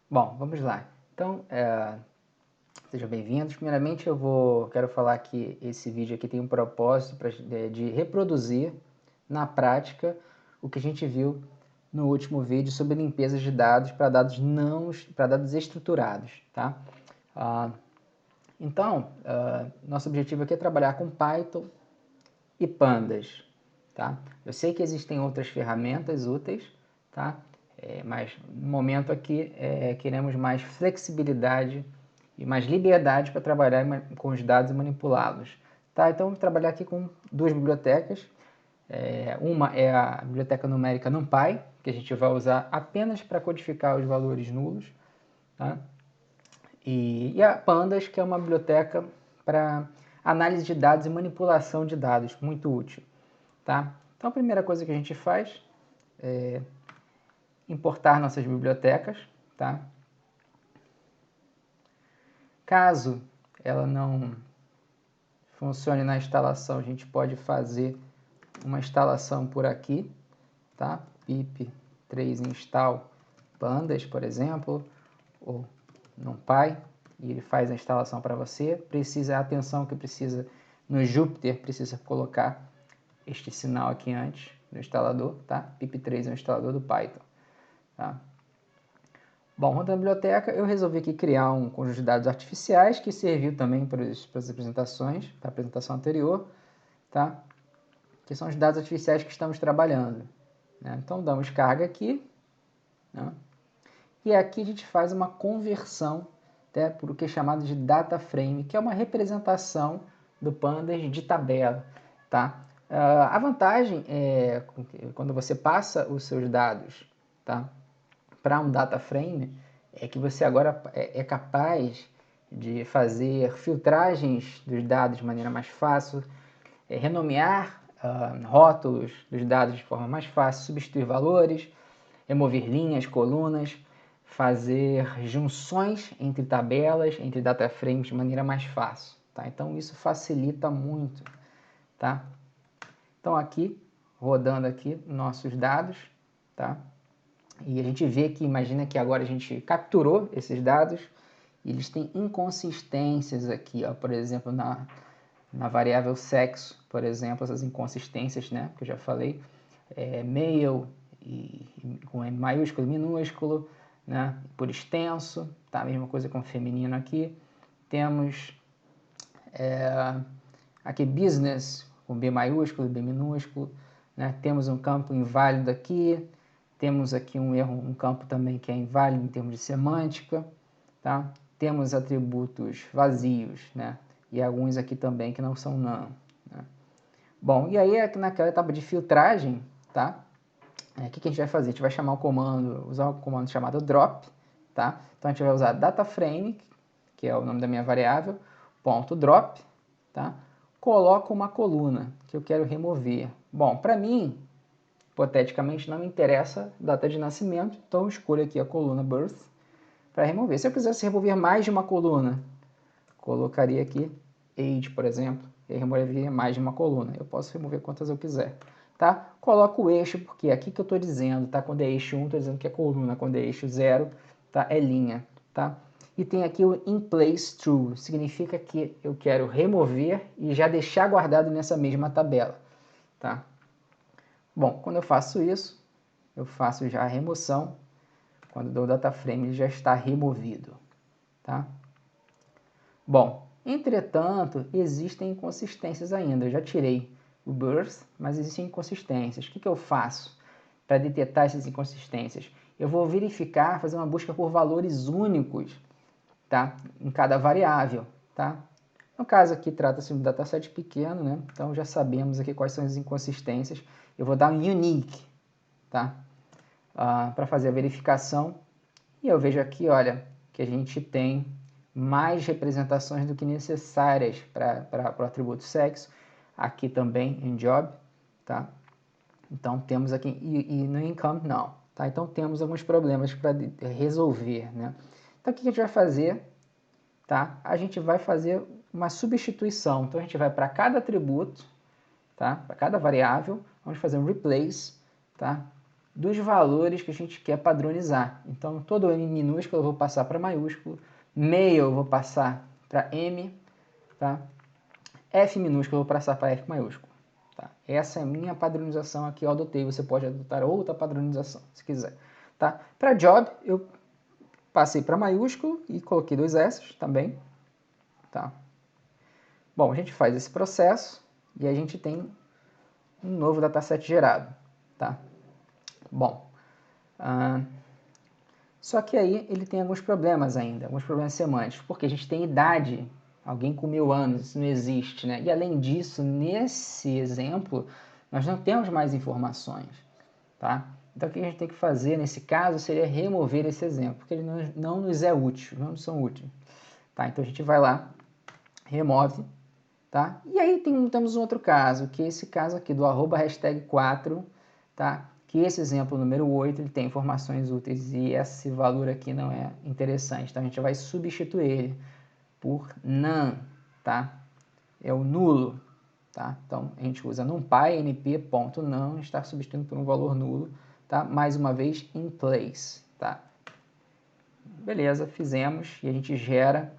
Bom, vamos lá. Então, sejam bem-vindos. Primeiramente, quero falar que esse vídeo aqui tem um propósito de reproduzir na prática o que a gente viu no último vídeo sobre limpeza de dados para dados para dados estruturados, tá? Nosso objetivo aqui é trabalhar com Python e Pandas, tá? Eu sei que existem outras ferramentas úteis, tá? Mas no momento aqui queremos mais flexibilidade e mais liberdade para trabalhar com os dados e manipulá-los, tá? Então, vou trabalhar aqui com duas bibliotecas. Uma é a biblioteca numérica NumPy, que a gente vai usar apenas para codificar os valores nulos, tá? E a Pandas, que é uma biblioteca para análise de dados e manipulação de dados, muito útil, tá? Então, a primeira coisa que a gente faz é importar nossas bibliotecas, tá? Caso ela não funcione na instalação, a gente pode fazer uma instalação por aqui, tá? pip3 install pandas, por exemplo, ou NumPy, e ele faz a instalação para você. Precisa, atenção que precisa, no Jupyter, precisa colocar este sinal aqui antes do instalador, tá? pip3 é o instalador do Python, tá? Bom, rodando a biblioteca, eu resolvi aqui criar um conjunto de dados artificiais que serviu também para as apresentações, para a apresentação anterior, tá? Que são os dados artificiais que estamos trabalhando, né? Então, damos carga aqui, né? E aqui a gente faz uma conversão, né, por o que é chamado de data frame, que é uma representação do Pandas de tabela, tá? A vantagem é quando você passa os seus dados, tá, para um data frame, é que você agora é capaz de fazer filtragens dos dados de maneira mais fácil, renomear rótulos dos dados de forma mais fácil, substituir valores, remover linhas, colunas, fazer junções entre tabelas, entre data frames de maneira mais fácil, tá? Então isso facilita muito, tá? Então aqui, rodando aqui nossos dados, tá? E a gente vê que, imagina que agora a gente capturou esses dados e eles têm inconsistências aqui, ó, por exemplo, na variável sexo, por exemplo, essas inconsistências, né, que eu já falei, male com M maiúsculo e minúsculo, né, por extenso, tá? A mesma coisa com feminino aqui. Temos aqui business com B maiúsculo e B minúsculo, né? Temos um campo inválido aqui, temos aqui um erro, um campo também que é inválido em termos de semântica, tá? Temos atributos vazios, né? E alguns aqui também que não são none, né? Bom, e aí aqui naquela etapa de filtragem, tá? O que a gente vai fazer? A gente vai chamar o comando, usar o comando chamado drop, tá? Então a gente vai usar dataframe, que é o nome da minha variável, ponto drop, tá? Coloco uma coluna que eu quero remover. Bom, para mim, hipoteticamente, não me interessa data de nascimento, então eu escolho aqui a coluna birth para remover. Se eu quisesse remover mais de uma coluna, colocaria aqui age, por exemplo, e removeria mais de uma coluna. Eu posso remover quantas eu quiser, tá? Coloco o eixo, porque é aqui que eu estou dizendo, tá? Quando é eixo 1, estou dizendo que é coluna. Quando é eixo 0, tá? É linha, tá? E tem aqui o in place true, significa que eu quero remover e já deixar guardado nessa mesma tabela, tá? Bom, quando eu faço isso, eu faço já a remoção. Quando dou o data frame, ele já está removido, tá? Bom, entretanto, existem inconsistências ainda. Eu já tirei o birth, mas existem inconsistências. O que eu faço para detectar essas inconsistências? Eu vou verificar, fazer uma busca por valores únicos, tá? Em cada variável, tá? No caso aqui trata-se de um dataset pequeno, né? Então já sabemos aqui quais são as inconsistências. Eu vou dar um unique, tá? Para fazer a verificação. E eu vejo aqui, olha, que a gente tem mais representações do que necessárias para o atributo sexo. Aqui também em job, tá? Então temos aqui, e no income não, tá? Então temos alguns problemas para resolver, né? Então o que a gente vai fazer, tá? A gente vai fazer uma substituição. Então a gente vai para cada atributo, tá? Para cada variável, vamos fazer um replace, tá? dos valores que a gente quer padronizar. Então, todo M minúsculo eu vou passar para maiúsculo, meio eu vou passar para M, tá? F minúsculo eu vou passar para F maiúsculo. Tá? Essa é a minha padronização aqui, eu adotei. Você pode adotar outra padronização, se quiser. Tá? Para job, eu passei para maiúsculo e coloquei 2 S também. Tá? Bom, a gente faz esse processo e a gente tem um novo dataset gerado. Tá? Bom, só que aí ele tem alguns problemas ainda, alguns problemas semânticos, porque a gente tem idade, alguém com 1000 anos, isso não existe, né? E além disso, nesse exemplo, nós não temos mais informações, tá? Então o que a gente tem que fazer nesse caso seria remover esse exemplo, porque ele não nos é útil, não são úteis. Tá? Então a gente vai lá, remove, tá? E aí temos um outro caso, que é esse caso aqui do #4, tá? Que esse exemplo número 8 ele tem informações úteis e esse valor aqui não é interessante. Então a gente vai substituir ele por none, tá? É o nulo, tá? Então a gente usa numpy np.none, está substituindo por um valor nulo, tá? Mais uma vez in place, tá? Beleza, fizemos e a gente gera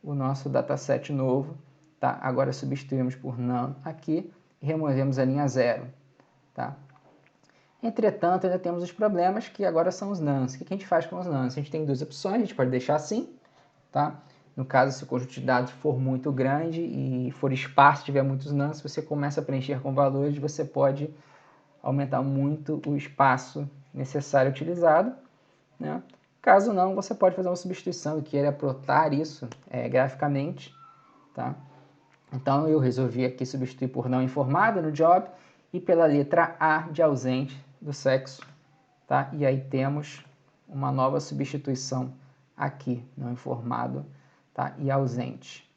o nosso dataset novo, tá? Agora substituímos por none aqui e removemos a linha 0, tá? Entretanto, ainda temos os problemas que agora são os nones. O que a gente faz com os nones? A gente tem 2 opções, a gente pode deixar assim, tá? No caso, se o conjunto de dados for muito grande e for esparso, tiver muitos nones, você começa a preencher com valores, você pode aumentar muito o espaço necessário utilizado, né? Caso não, você pode fazer uma substituição e queira plotar isso graficamente, tá? Então, eu resolvi aqui substituir por não informado no job e pela letra A de ausente do sexo, tá? E aí temos uma nova substituição aqui, não informado, tá? E ausente,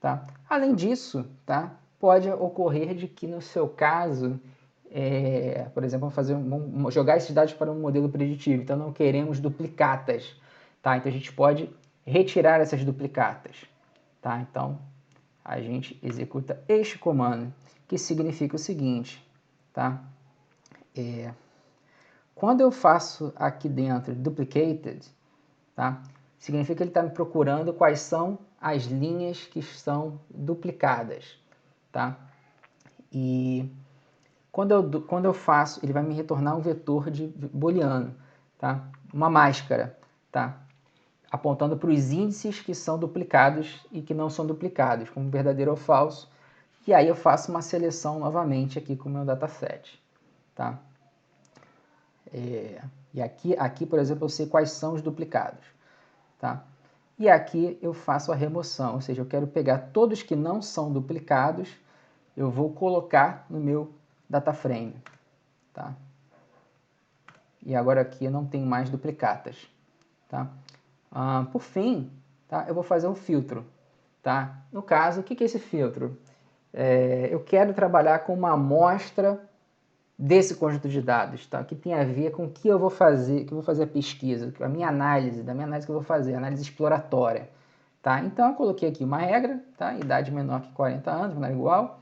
tá? Além disso, tá? Pode ocorrer de que no seu caso, por exemplo, vamos jogar esses dados para um modelo preditivo, então não queremos duplicatas, tá? Então a gente pode retirar essas duplicatas, tá? Então a gente executa este comando, que significa o seguinte, tá? Quando eu faço aqui dentro duplicated, tá? Significa que ele está me procurando quais são as linhas que são duplicadas, tá? E quando eu faço, ele vai me retornar um vetor de booleano, tá? Uma máscara, tá? Apontando para os índices que são duplicados e que não são duplicados, como verdadeiro ou falso. E aí eu faço uma seleção novamente aqui com o meu dataset, tá? E aqui, por exemplo, eu sei quais são os duplicados, tá? E aqui eu faço a remoção, ou seja, eu quero pegar todos que não são duplicados, eu vou colocar no meu data frame, tá? E agora aqui eu não tenho mais duplicatas, tá? Por fim, tá? Eu vou fazer um filtro, tá? No caso, o que é esse filtro? Eu quero trabalhar com uma amostra desse conjunto de dados, tá? Que tem a ver com o que eu vou fazer, que eu vou fazer a pesquisa, a minha análise, da minha análise que eu vou fazer, análise exploratória, tá? Então eu coloquei aqui uma regra, tá? Idade menor que 40 anos, menor igual,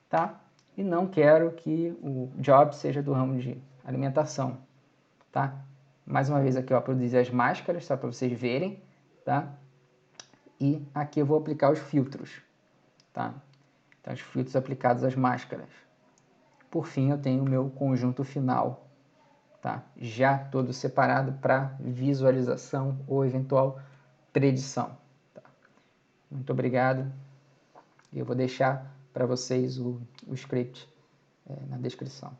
tá? E não quero que o job seja do ramo de alimentação, tá? Mais uma vez aqui, ó, produzir as máscaras, só para vocês verem, tá? E aqui eu vou aplicar os filtros, tá? Então, os filtros aplicados às máscaras. Por fim, eu tenho o meu conjunto final, tá? Já todo separado para visualização ou eventual predição. Tá? Muito obrigado. Eu vou deixar para vocês o script na descrição.